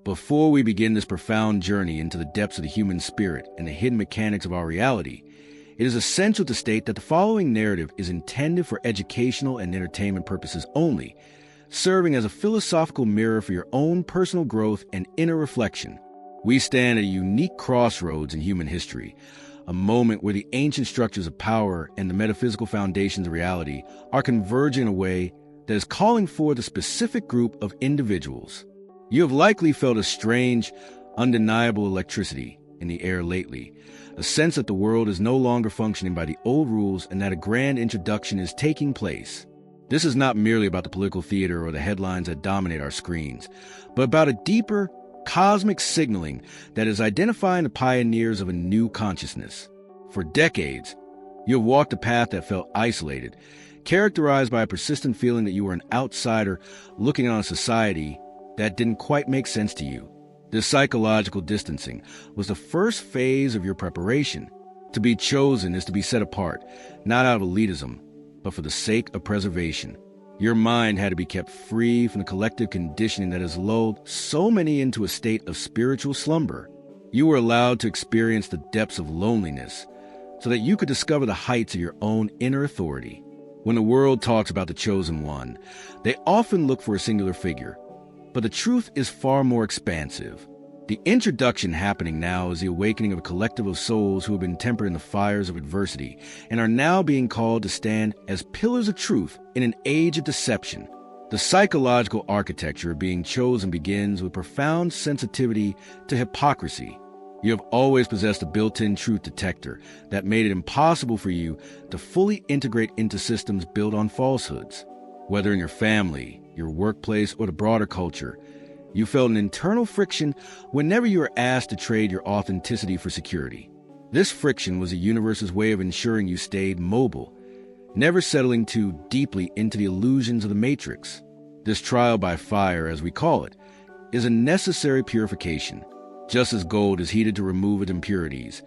Before we begin this profound journey into the depths of the human spirit and the hidden mechanics of our reality, it is essential to state that the following narrative is intended for educational and entertainment purposes only, serving as a philosophical mirror for your own personal growth and inner reflection. We stand at a unique crossroads in human history, a moment where the ancient structures of power and the metaphysical foundations of reality are converging in a way that is calling forth a specific group of individuals. You have likely felt a strange, undeniable electricity in the air lately, a sense that the world is no longer functioning by the old rules and that a grand introduction is taking place. This is not merely about the political theater or the headlines that dominate our screens, but about a deeper, cosmic signaling that is identifying the pioneers of a new consciousness. For decades, you have walked a path that felt isolated, characterized by a persistent feeling that you were an outsider looking on a society that didn't quite make sense to you. This psychological distancing was the first phase of your preparation. To be chosen is to be set apart, not out of elitism, but for the sake of preservation. Your mind had to be kept free from the collective conditioning that has lulled so many into a state of spiritual slumber. You were allowed to experience the depths of loneliness so that you could discover the heights of your own inner authority. When the world talks about the chosen one, they often look for a singular figure, but the truth is far more expansive. The introduction happening now is the awakening of a collective of souls who have been tempered in the fires of adversity and are now being called to stand as pillars of truth in an age of deception. The psychological architecture of being chosen begins with profound sensitivity to hypocrisy. You have always possessed a built-in truth detector that made it impossible for you to fully integrate into systems built on falsehoods. Whether in your family, your workplace, or the broader culture, you felt an internal friction whenever you were asked to trade your authenticity for security. This friction was the universe's way of ensuring you stayed mobile, never settling too deeply into the illusions of the matrix. This trial by fire, as we call it, is a necessary purification. Just as gold is heated to remove its impurities,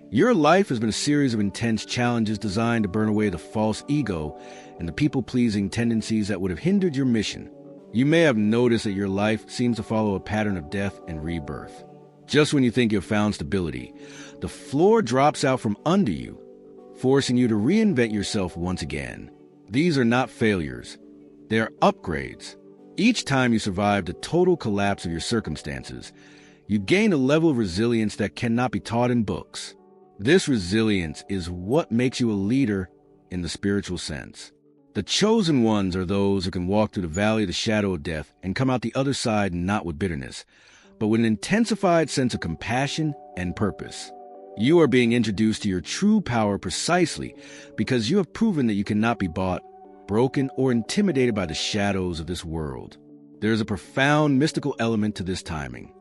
your life has been a series of intense challenges designed to burn away the false ego and the people-pleasing tendencies that would have hindered your mission. You may have noticed that your life seems to follow a pattern of death and rebirth. Just when you think you've found stability, the floor drops out from under you, forcing you to reinvent yourself once again. These are not failures. They are upgrades. Each time you survive the total collapse of your circumstances, you gain a level of resilience that cannot be taught in books. This resilience is what makes you a leader in the spiritual sense. The chosen ones are those who can walk through the valley of the shadow of death and come out the other side not with bitterness, but with an intensified sense of compassion and purpose. You are being introduced to your true power precisely because you have proven that you cannot be bought, broken, or intimidated by the shadows of this world. There is a profound mystical element to this timing.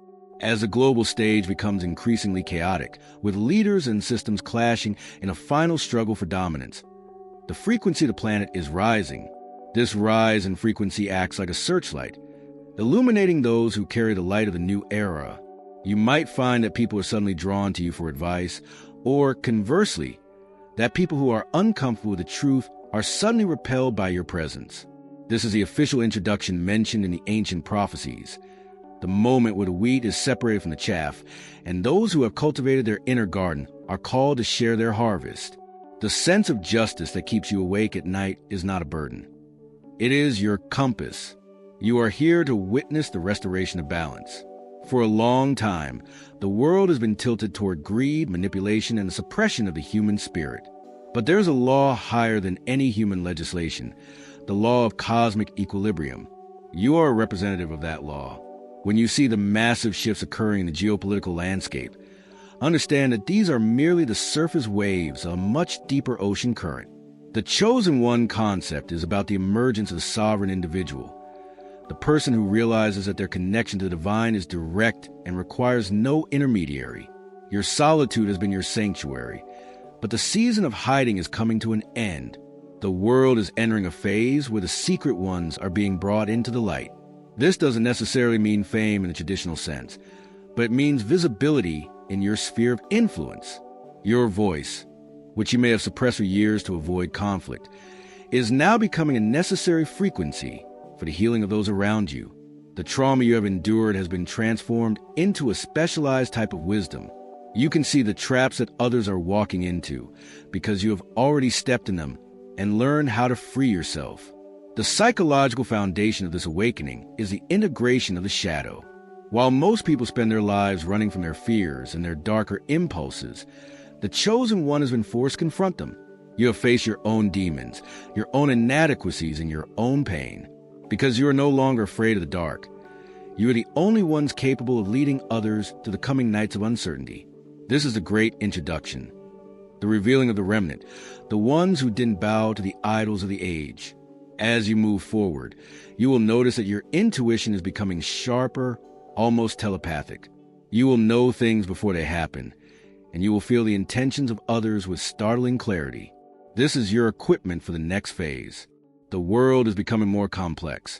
As the global stage becomes increasingly chaotic, with leaders and systems clashing in a final struggle for dominance, the frequency of the planet is rising. This rise in frequency acts like a searchlight, illuminating those who carry the light of the new era. You might find that people are suddenly drawn to you for advice, or conversely, that people who are uncomfortable with the truth are suddenly repelled by your presence. This is the official introduction mentioned in the ancient prophecies, the moment where the wheat is separated from the chaff, and those who have cultivated their inner garden are called to share their harvest. The sense of justice that keeps you awake at night is not a burden. It is your compass. You are here to witness the restoration of balance. For a long time, the world has been tilted toward greed, manipulation, and the suppression of the human spirit. But there's a law higher than any human legislation, the law of cosmic equilibrium. You are a representative of that law. When you see the massive shifts occurring in the geopolitical landscape, understand that these are merely the surface waves of a much deeper ocean current. The chosen one concept is about the emergence of the sovereign individual, the person who realizes that their connection to the divine is direct and requires no intermediary. Your solitude has been your sanctuary, but the season of hiding is coming to an end. The world is entering a phase where the secret ones are being brought into the light. This doesn't necessarily mean fame in the traditional sense, but it means visibility in your sphere of influence. Your voice, which you may have suppressed for years to avoid conflict, is now becoming a necessary frequency for the healing of those around you. The trauma you have endured has been transformed into a specialized type of wisdom. You can see the traps that others are walking into because you have already stepped in them and learned how to free yourself. The psychological foundation of this awakening is the integration of the shadow. While most people spend their lives running from their fears and their darker impulses, the chosen one has been forced to confront them. You have faced your own demons, your own inadequacies, and your own pain. Because you are no longer afraid of the dark, you are the only ones capable of leading others to the coming nights of uncertainty. This is the great introduction, the revealing of the remnant, the ones who didn't bow to the idols of the age. As you move forward, you will notice that your intuition is becoming sharper, almost telepathic. You will know things before they happen, and you will feel the intentions of others with startling clarity. This is your equipment for the next phase. The world is becoming more complex,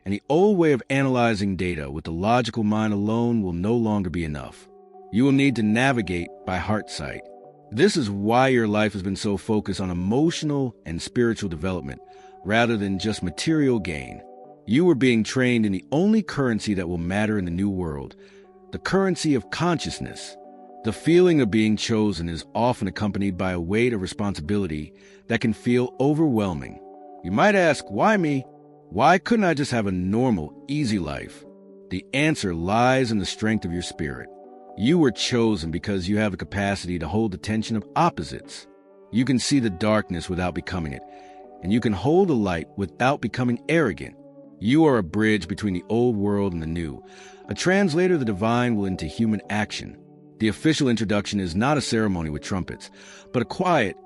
and the old way of analyzing data with the logical mind alone will no longer be enough. You will need to navigate by heart sight. This is why your life has been so focused on emotional and spiritual development, rather than just material gain. You are being trained in the only currency that will matter in the new world, the currency of consciousness. The feeling of being chosen is often accompanied by a weight of responsibility that can feel overwhelming. You might ask, why me? Why couldn't I just have a normal, easy life? The answer lies in the strength of your spirit. You were chosen because you have the capacity to hold the tension of opposites. You can see the darkness without becoming it, and you can hold the light without becoming arrogant. You are a bridge between the old world and the new, a translator of the divine will into human action. The official introduction is not a ceremony with trumpets, but a quiet,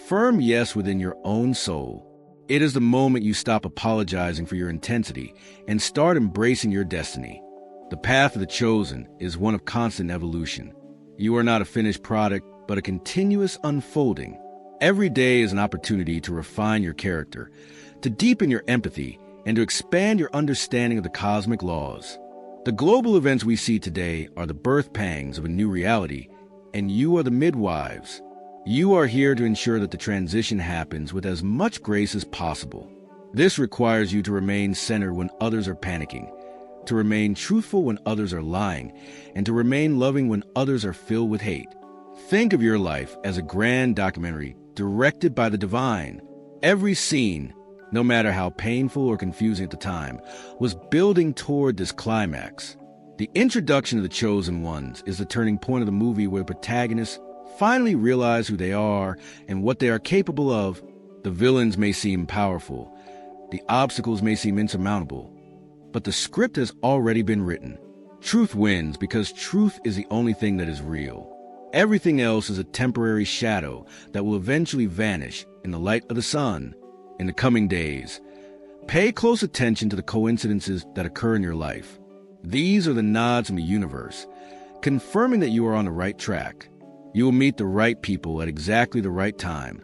firm yes within your own soul. It is the moment you stop apologizing for your intensity and start embracing your destiny. The path of the chosen is one of constant evolution. You are not a finished product, but a continuous unfolding. Every day is an opportunity to refine your character, to deepen your empathy, and to expand your understanding of the cosmic laws. The global events we see today are the birth pangs of a new reality, and you are the midwives. You are here to ensure that the transition happens with as much grace as possible. This requires you to remain centered when others are panicking, to remain truthful when others are lying, and to remain loving when others are filled with hate. Think of your life as a grand documentary directed by the divine. Every scene, no matter how painful or confusing at the time, was building toward this climax. The introduction of the chosen ones is the turning point of the movie where protagonists finally realize who they are and what they are capable of. The villains may seem powerful, the obstacles may seem insurmountable, but the script has already been written. Truth wins because truth is the only thing that is real. Everything else is a temporary shadow that will eventually vanish in the light of the sun. In the coming days, pay close attention to the coincidences that occur in your life. These are the nods from the universe, confirming that you are on the right track. You will meet the right people at exactly the right time.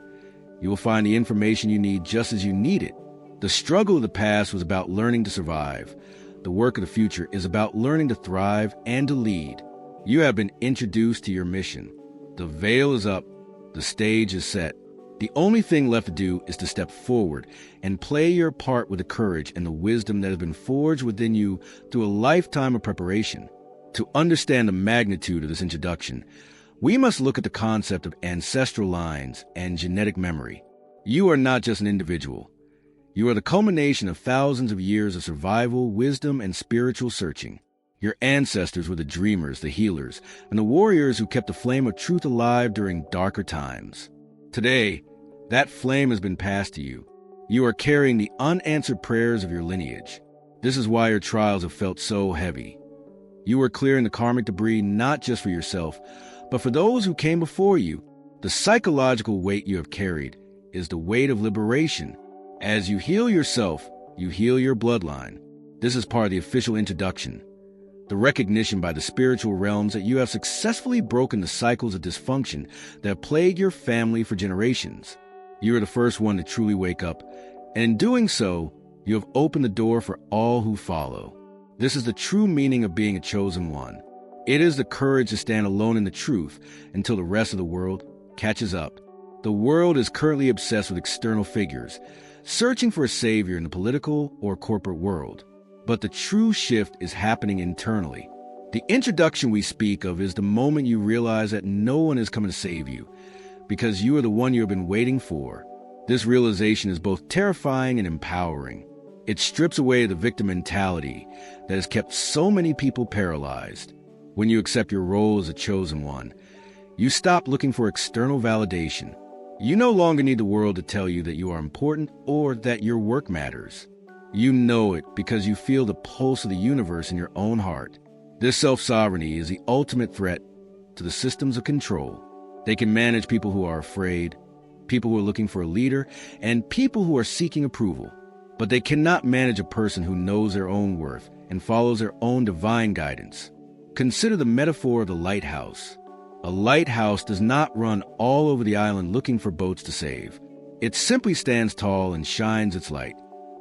You will find the information you need just as you need it. The struggle of the past was about learning to survive. The work of the future is about learning to thrive and to lead. You have been introduced to your mission. The veil is up. The stage is set. The only thing left to do is to step forward and play your part with the courage and the wisdom that has been forged within you through a lifetime of preparation. To understand the magnitude of this introduction, we must look at the concept of ancestral lines and genetic memory. You are not just an individual. You are the culmination of thousands of years of survival, wisdom, and spiritual searching. Your ancestors were the dreamers, the healers, and the warriors who kept the flame of truth alive during darker times. Today, that flame has been passed to you. You are carrying the unanswered prayers of your lineage. This is why your trials have felt so heavy. You are clearing the karmic debris not just for yourself, but for those who came before you. The psychological weight you have carried is the weight of liberation. As you heal yourself, you heal your bloodline. This is part of the official introduction. The recognition by the spiritual realms that you have successfully broken the cycles of dysfunction that have plagued your family for generations. You are the first one to truly wake up, and in doing so, you have opened the door for all who follow. This is the true meaning of being a chosen one. It is the courage to stand alone in the truth until the rest of the world catches up. The world is currently obsessed with external figures, searching for a savior in the political or corporate world. But the true shift is happening internally. The introduction we speak of is the moment you realize that no one is coming to save you, because you are the one you have been waiting for. This realization is both terrifying and empowering. It strips away the victim mentality that has kept so many people paralyzed. When you accept your role as a chosen one, you stop looking for external validation. You no longer need the world to tell you that you are important or that your work matters. You know it because you feel the pulse of the universe in your own heart. This self-sovereignty is the ultimate threat to the systems of control. They can manage people who are afraid, people who are looking for a leader, and people who are seeking approval. But they cannot manage a person who knows their own worth and follows their own divine guidance. Consider the metaphor of the lighthouse. A lighthouse does not run all over the island looking for boats to save. It simply stands tall and shines its light.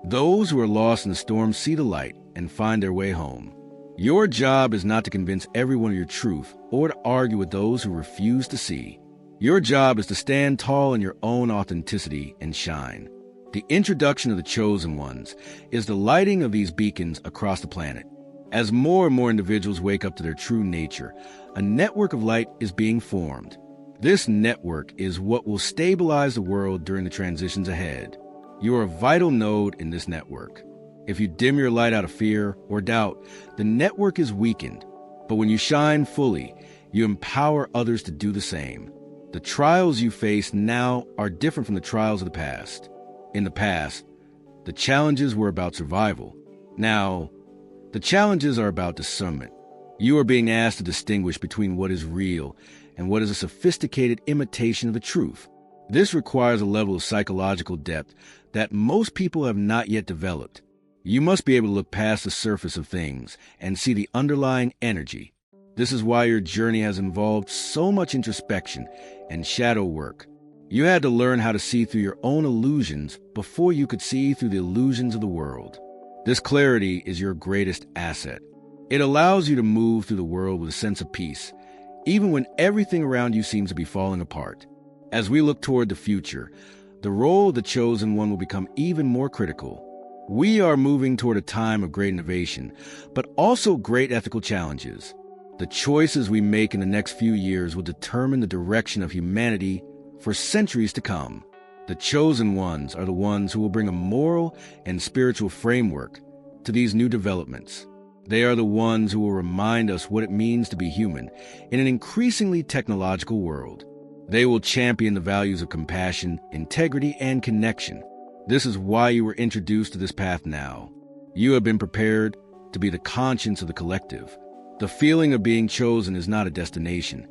Those who are lost in the storm see the light and find their way home. Your job is not to convince everyone of your truth or to argue with those who refuse to see. Your job is to stand tall in your own authenticity and shine. The introduction of the chosen ones is the lighting of these beacons across the planet. As more and more individuals wake up to their true nature, a network of light is being formed. This network is what will stabilize the world during the transitions ahead. You are a vital node in this network. If you dim your light out of fear or doubt, the network is weakened. But when you shine fully, you empower others to do the same. The trials you face now are different from the trials of the past. In the past, the challenges were about survival. Now, the challenges are about discernment. You are being asked to distinguish between what is real and what is a sophisticated imitation of the truth. This requires a level of psychological depth that most people have not yet developed. You must be able to look past the surface of things and see the underlying energy. This is why your journey has involved so much introspection and shadow work. You had to learn how to see through your own illusions before you could see through the illusions of the world. This clarity is your greatest asset. It allows you to move through the world with a sense of peace, even when everything around you seems to be falling apart. As we look toward the future, the role of the chosen one will become even more critical. We are moving toward a time of great innovation, but also great ethical challenges. The choices we make in the next few years will determine the direction of humanity for centuries to come. The chosen ones are the ones who will bring a moral and spiritual framework to these new developments. They are the ones who will remind us what it means to be human in an increasingly technological world. They will champion the values of compassion, integrity, and connection. This is why you were introduced to this path now. You have been prepared to be the conscience of the collective. The feeling of being chosen is not a destination.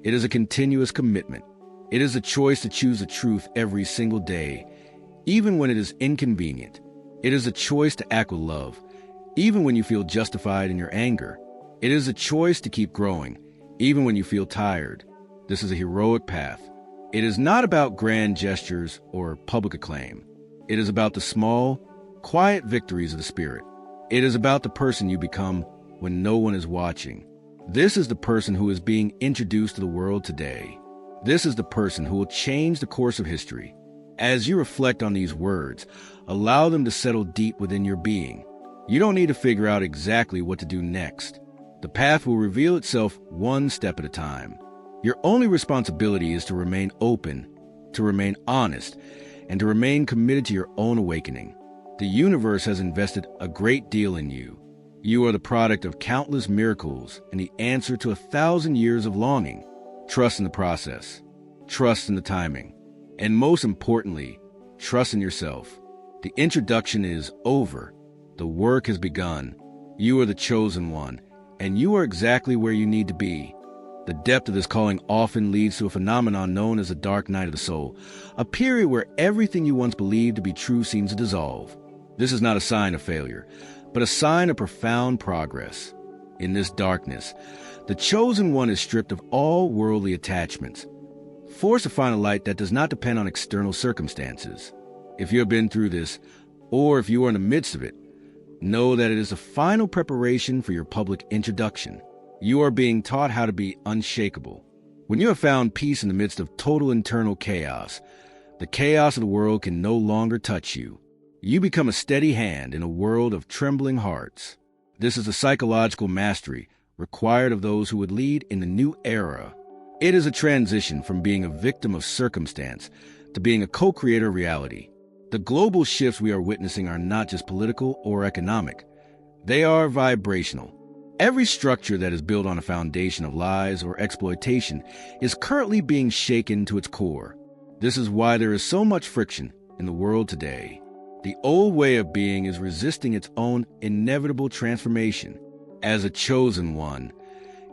It is a continuous commitment. It is a choice to choose the truth every single day, even when it is inconvenient. It is a choice to act with love, even when you feel justified in your anger. It is a choice to keep growing, even when you feel tired. This is a heroic path. It is not about grand gestures or public acclaim. It is about the small, quiet victories of the spirit. It is about the person you become when no one is watching. This is the person who is being introduced to the world today. This is the person who will change the course of history. As you reflect on these words, allow them to settle deep within your being. You don't need to figure out exactly what to do next. The path will reveal itself one step at a time. Your only responsibility is to remain open, to remain honest, and to remain committed to your own awakening. The universe has invested a great deal in you. You are the product of countless miracles and the answer to 1,000 years of longing. Trust in the process, trust in the timing, and most importantly, trust in yourself. The introduction is over. The work has begun. You are the chosen one, and you are exactly where you need to be. The depth of this calling often leads to a phenomenon known as the dark night of the soul, a period where everything you once believed to be true seems to dissolve. This is not a sign of failure, but a sign of profound progress. In this darkness, the chosen one is stripped of all worldly attachments, forced to find a light that does not depend on external circumstances. If you have been through this, or if you are in the midst of it, know that it is the final preparation for your public introduction. You are being taught how to be unshakable. When you have found peace in the midst of total internal chaos, the chaos of the world can no longer touch you. You become a steady hand in a world of trembling hearts. This is a psychological mastery required of those who would lead in the new era. It is a transition from being a victim of circumstance to being a co-creator of reality. The global shifts we are witnessing are not just political or economic. They are vibrational. Every structure that is built on a foundation of lies or exploitation is currently being shaken to its core. This is why there is so much friction in the world today. The old way of being is resisting its own inevitable transformation. As a chosen one,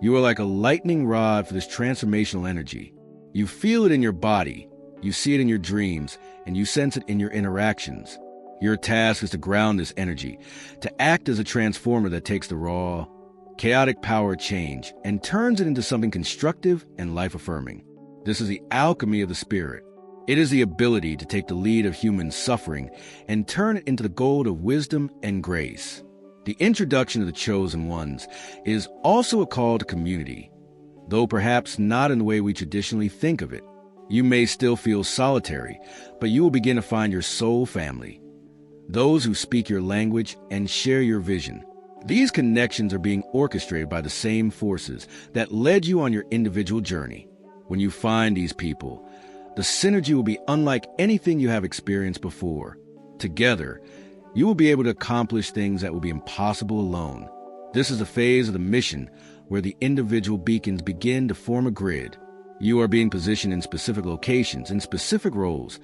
you are like a lightning rod for this transformational energy. You feel it in your body, you see it in your dreams, and you sense it in your interactions. Your task is to ground this energy, to act as a transformer that takes the raw, chaotic power change and turns it into something constructive and life-affirming. This is the alchemy of the spirit. It is the ability to take the lead of human suffering and turn it into the gold of wisdom and grace. The introduction of the chosen ones is also a call to community, though perhaps not in the way we traditionally think of it. You may still feel solitary, but you will begin to find your soul family, those who speak your language and share your vision. These connections are being orchestrated by the same forces that led you on your individual journey. When you find these people, the synergy will be unlike anything you have experienced before. Together, you will be able to accomplish things that will be impossible alone. This is a phase of the mission where the individual beacons begin to form a grid. You are being positioned in specific locations, in specific roles,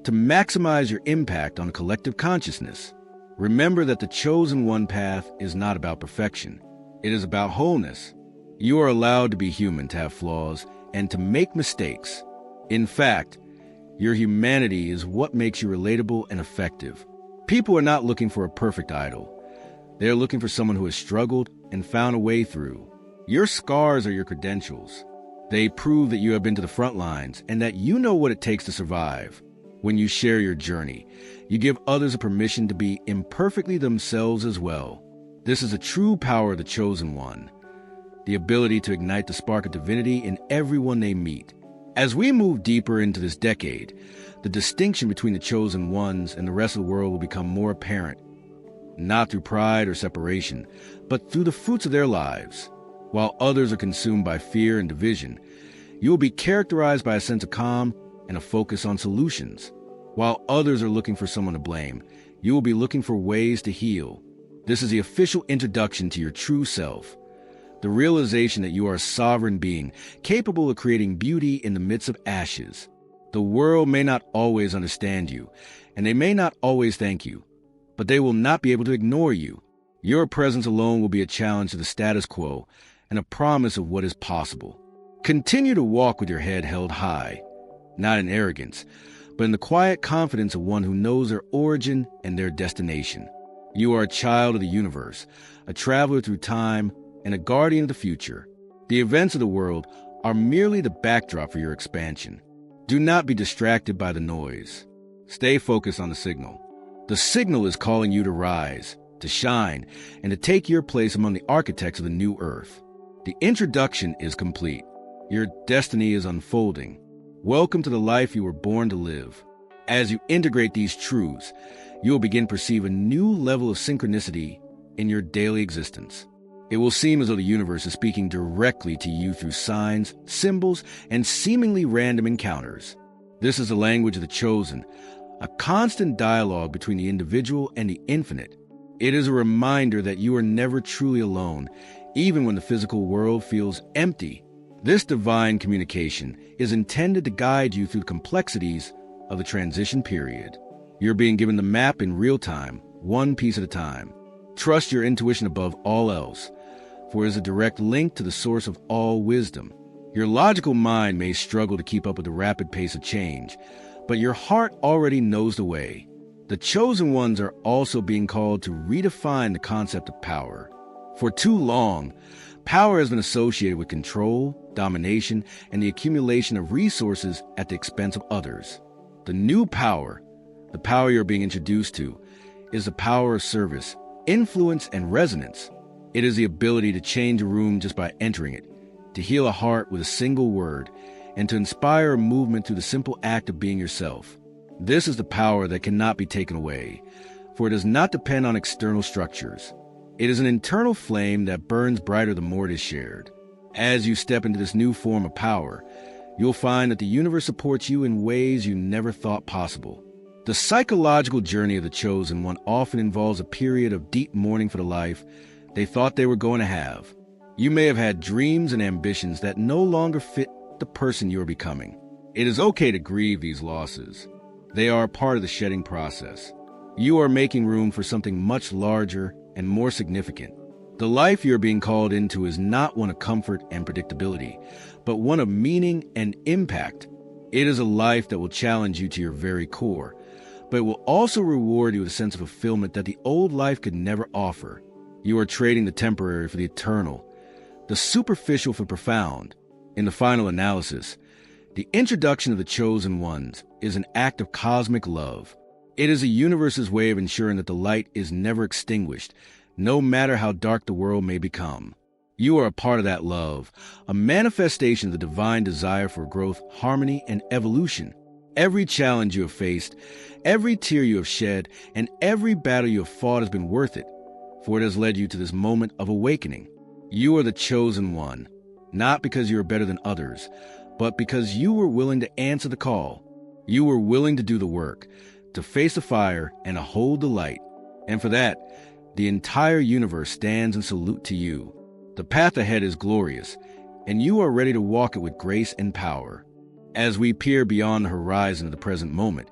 to maximize your impact on collective consciousness. Remember that the chosen one path is not about perfection. It is about wholeness. You are allowed to be human, to have flaws, and to make mistakes. In fact, your humanity is what makes you relatable and effective. People are not looking for a perfect idol. They are looking for someone who has struggled and found a way through. Your scars are your credentials. They prove that you have been to the front lines and that you know what it takes to survive. When you share your journey, you give others a permission to be imperfectly themselves as well. This is a true power of the chosen one, the ability to ignite the spark of divinity in everyone they meet. As we move deeper into this decade, the distinction between the chosen ones and the rest of the world will become more apparent, not through pride or separation, but through the fruits of their lives. While others are consumed by fear and division, you will be characterized by a sense of calm and a focus on solutions. While others are looking for someone to blame, you will be looking for ways to heal. This is the official introduction to your true self. The realization that you are a sovereign being, capable of creating beauty in the midst of ashes. The world may not always understand you, and they may not always thank you, but they will not be able to ignore you. Your presence alone will be a challenge to the status quo and a promise of what is possible. Continue to walk with your head held high, not in arrogance, but in the quiet confidence of one who knows their origin and their destination. You are a child of the universe, a traveler through time, and a guardian of the future. The events of the world are merely the backdrop for your expansion. Do not be distracted by the noise. Stay focused on the signal. The signal is calling you to rise, to shine, and to take your place among the architects of the new earth. The introduction is complete. Your destiny is unfolding. Welcome to the life you were born to live. As you integrate these truths, you will begin to perceive a new level of synchronicity in your daily existence. It will seem as though the universe is speaking directly to you through signs, symbols, and seemingly random encounters. This is the language of the chosen, a constant dialogue between the individual and the infinite. It is a reminder that you are never truly alone, even when the physical world feels empty. This divine communication is intended to guide you through the complexities of the transition period. You're being given the map in real time, one piece at a time. Trust your intuition above all else, for it is a direct link to the source of all wisdom. Your logical mind may struggle to keep up with the rapid pace of change, but your heart already knows the way. The chosen ones are also being called to redefine the concept of power. For too long, power has been associated with control, domination, and the accumulation of resources at the expense of others. The new power, the power you're being introduced to, is the power of service, influence, and resonance. It is the ability to change a room just by entering it, to heal a heart with a single word, and to inspire a movement through the simple act of being yourself. This is the power that cannot be taken away, for it does not depend on external structures. It is an internal flame that burns brighter the more it is shared. As you step into this new form of power, you'll find that the universe supports you in ways you never thought possible. The psychological journey of the chosen one often involves a period of deep mourning for the life they thought they were going to have. You may have had dreams and ambitions that no longer fit the person you are becoming. It is okay to grieve these losses. They are a part of the shedding process. You are making room for something much larger and more significant. The life you are being called into is not one of comfort and predictability, but one of meaning and impact. It is a life that will challenge you to your very core, but it will also reward you with a sense of fulfillment that the old life could never offer. You are trading the temporary for the eternal, the superficial for profound. In the final analysis, the introduction of the chosen ones is an act of cosmic love. It is a universe's way of ensuring that the light is never extinguished, no matter how dark the world may become. You are a part of that love, a manifestation of the divine desire for growth, harmony, and evolution. Every challenge you have faced, every tear you have shed, and every battle you have fought has been worth it, for it has led you to this moment of awakening. You are the chosen one, not because you are better than others, but because you were willing to answer the call. You were willing to do the work, to face the fire, and to hold the light. And for that, the entire universe stands in salute to you. The path ahead is glorious, and you are ready to walk it with grace and power. As we peer beyond the horizon of the present moment,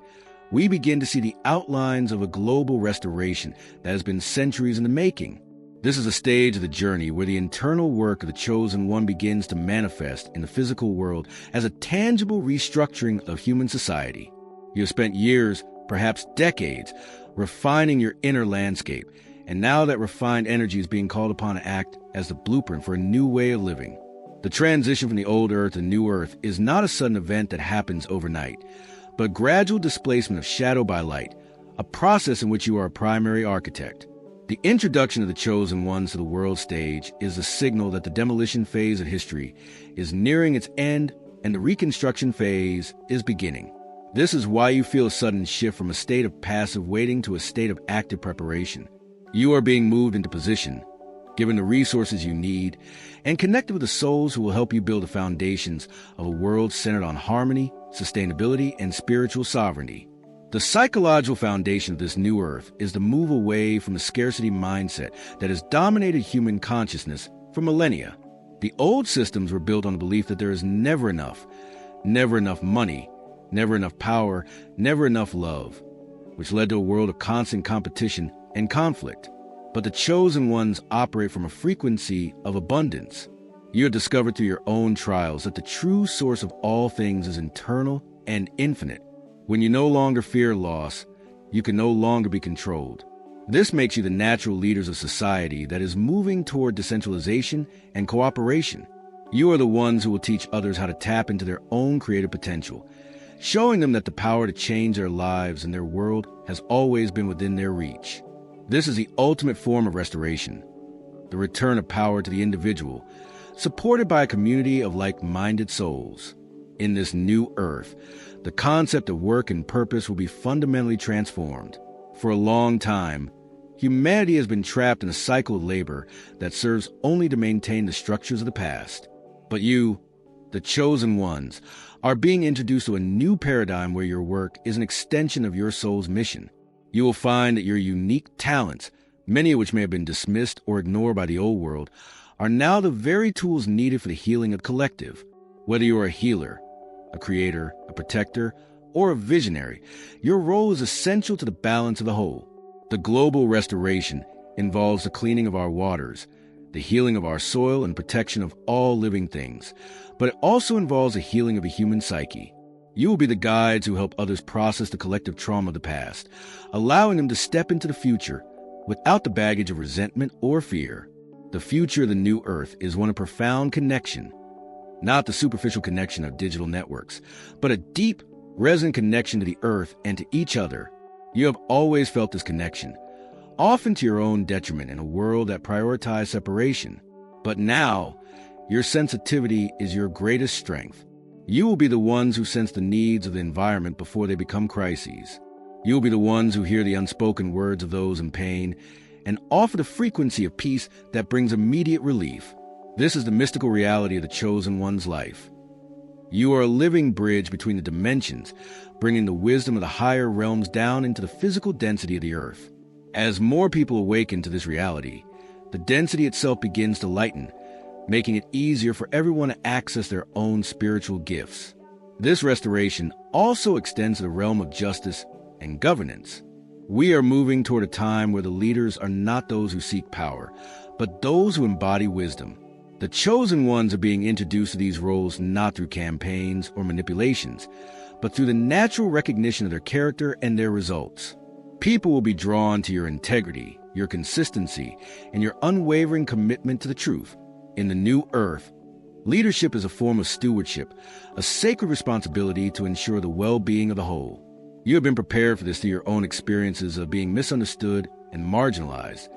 we begin to see the outlines of a global restoration that has been centuries in the making. This is a stage of the journey where the internal work of the chosen one begins to manifest in the physical world as a tangible restructuring of human society. You have spent years, perhaps decades, refining your inner landscape, and now that refined energy is being called upon to act as the blueprint for a new way of living. The transition from the old earth to new earth is not a sudden event that happens overnight, but a gradual displacement of shadow by light, a process in which you are a primary architect. The introduction of the chosen ones to the world stage is a signal that the demolition phase of history is nearing its end and the reconstruction phase is beginning. This is why you feel a sudden shift from a state of passive waiting to a state of active preparation. You are being moved into position, given the resources you need, and connected with the souls who will help you build the foundations of a world centered on harmony, sustainability, and spiritual sovereignty. The psychological foundation of this new earth is the move away from the scarcity mindset that has dominated human consciousness for millennia. The old systems were built on the belief that there is never enough money, never enough power, never enough love, which led to a world of constant competition and conflict. But the chosen ones operate from a frequency of abundance. You have discovered through your own trials that the true source of all things is internal and infinite. When you no longer fear loss, you can no longer be controlled. This makes you the natural leaders of society that is moving toward decentralization and cooperation. You are the ones who will teach others how to tap into their own creative potential, showing them that the power to change their lives and their world has always been within their reach. This is the ultimate form of restoration, the return of power to the individual, supported by a community of like-minded souls. In this new earth, the concept of work and purpose will be fundamentally transformed. For a long time, humanity has been trapped in a cycle of labor that serves only to maintain the structures of the past. But you, the chosen ones, are being introduced to a new paradigm where your work is an extension of your soul's mission. You will find that your unique talents, many of which may have been dismissed or ignored by the old world, are now the very tools needed for the healing of the collective. Whether you are a healer, a creator, a protector, or a visionary, your role is essential to the balance of the whole. The global restoration involves the cleaning of our waters, the healing of our soil, and protection of all living things, but it also involves the healing of the human psyche. You will be the guides who help others process the collective trauma of the past, allowing them to step into the future without the baggage of resentment or fear. The future of the new earth is one of profound connection, not the superficial connection of digital networks, but a deep, resonant connection to the earth and to each other. You have always felt this connection, often to your own detriment in a world that prioritized separation. But now, your sensitivity is your greatest strength. You will be the ones who sense the needs of the environment before they become crises. You'll be the ones who hear the unspoken words of those in pain and offer the frequency of peace that brings immediate relief. This is the mystical reality of the chosen one's life. You are a living bridge between the dimensions, bringing the wisdom of the higher realms down into the physical density of the earth. As more people awaken to this reality, the density itself begins to lighten, making it easier for everyone to access their own spiritual gifts. This restoration also extends to the realm of justice and governance. We are moving toward a time where the leaders are not those who seek power, but those who embody wisdom. The chosen ones are being introduced to these roles not through campaigns or manipulations, but through the natural recognition of their character and their results. People will be drawn to your integrity, your consistency, and your unwavering commitment to the truth. In the new earth, leadership is a form of stewardship, a sacred responsibility to ensure the well-being of the whole. You have been prepared for this through your own experiences of being misunderstood and marginalized.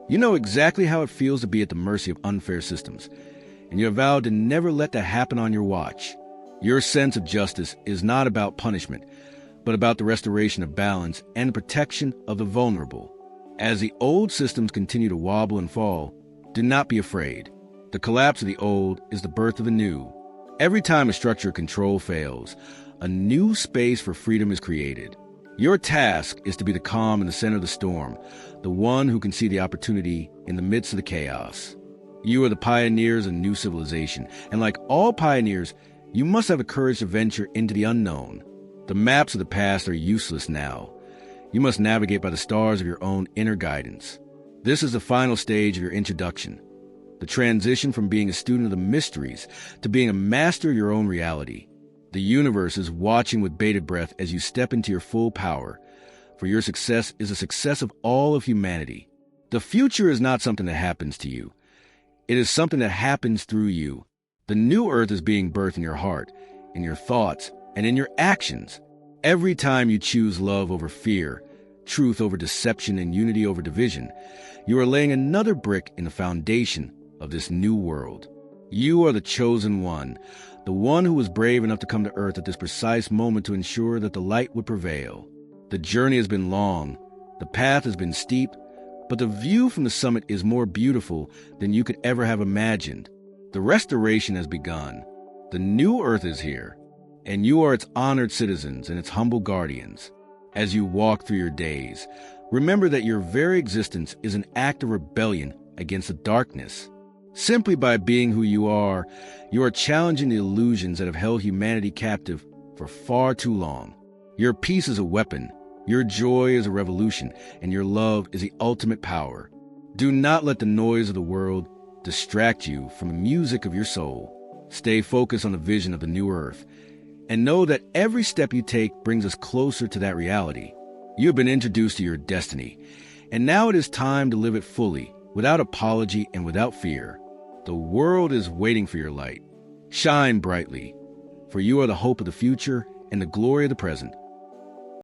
You know exactly how it feels to be at the mercy of unfair systems, and you have vowed to never let that happen on your watch. Your sense of justice is not about punishment, but about the restoration of balance and protection of the vulnerable. As the old systems continue to wobble and fall, do not be afraid. The collapse of the old is the birth of the new. Every time a structure of control fails, a new space for freedom is created. Your task is to be the calm in the center of the storm, the one who can see the opportunity in the midst of the chaos. You are the pioneers of new civilization, and like all pioneers, you must have the courage to venture into the unknown. The maps of the past are useless now. You must navigate by the stars of your own inner guidance. This is the final stage of your introduction, the transition from being a student of the mysteries to being a master of your own reality. The universe is watching with bated breath as you step into your full power, for your success is the success of all of humanity. The future is not something that happens to you. It is something that happens through you. The new earth is being birthed in your heart, in your thoughts, and in your actions. Every time you choose love over fear, truth over deception, and unity over division, you are laying another brick in the foundation of this new world. You are the chosen one, the one who was brave enough to come to earth at this precise moment to ensure that the light would prevail. The journey has been long, the path has been steep, but the view from the summit is more beautiful than you could ever have imagined. The restoration has begun. The new earth is here, and you are its honored citizens and its humble guardians. As you walk through your days, remember that your very existence is an act of rebellion against the darkness. Simply by being who you are challenging the illusions that have held humanity captive for far too long. Your peace is a weapon, your joy is a revolution, and your love is the ultimate power. Do not let the noise of the world distract you from the music of your soul. Stay focused on the vision of the new earth, and know that every step you take brings us closer to that reality. You have been introduced to your destiny, and now it is time to live it fully, without apology and without fear. The world is waiting for your light. Shine brightly, for you are the hope of the future and the glory of the present.